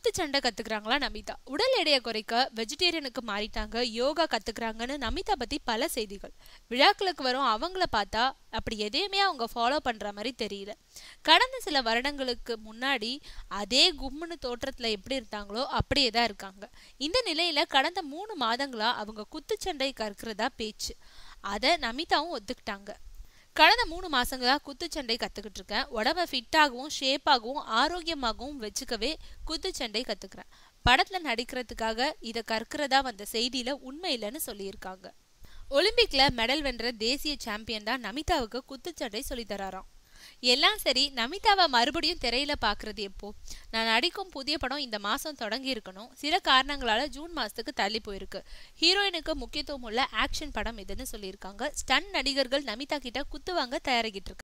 குத்துச்சண்டை கத்துக்கிறாங்களா நமிதா. உடல் எடையை குறைக்க வெஜிடேரியனுக்கு மாறிட்டாங்க, யோகா கத்துக்கிறாங்கன்னு நமிதா பத்தி பல செய்திகள். விழாக்களுக்கு வரும் அவங்கள பார்த்தா அப்படி எதையுமே அவங்க ஃபாலோ பண்ற மாதிரி தெரியல. கடந்த சில வருடங்களுக்கு முன்னாடி அதே கும்முன்னு தோற்றத்துல எப்படி இருந்தாங்களோ அப்படியே தான் இருக்காங்க. இந்த நிலையில கடந்த 3 மாதங்களா அவங்க குத்துச்சண்டை கற்கிறதா பேச்சு. அதை நமிதாவும் ஒத்துக்கிட்டாங்க. கடந்த 3 மாசங்களா குத்துச்சண்டை கத்துக்கிட்டு இருக்கேன். உடம்ப ஃபிட்டாகவும் ஷேப்பாகவும் ஆரோக்கியமாகவும் வச்சுக்கவே குத்துச்சண்டை கத்துக்கிறேன். படத்துல நடிக்கிறதுக்காக இதை கற்கிறதா வந்த செய்தியில உண்மை இல்லைன்னு சொல்லியிருக்காங்க. ஒலிம்பிக்ல மெடல் வென்ற தேசிய சாம்பியன் தான் நமிதாவுக்கு குத்துச்சண்டை சொல்லி தராராம். எல்லாம் சரி, நமிதாவை மறுபடியும் திரையில பாக்குறது எப்போ? நான் நடிக்கும் புதிய படம் இந்த மாசம் தொடங்கி இருக்கணும். சில காரணங்களால ஜூன் மாசத்துக்கு தள்ளி போயிருக்கு. ஹீரோயினுக்கு முக்கியத்துவம் உள்ள ஆக்ஷன் படம் இதுன்னு சொல்லியிருக்காங்க. ஸ்டன் நடிகர்கள் நமிதா கிட்ட குத்து வாங்க தயாராகிட்டு இருக்காங்க.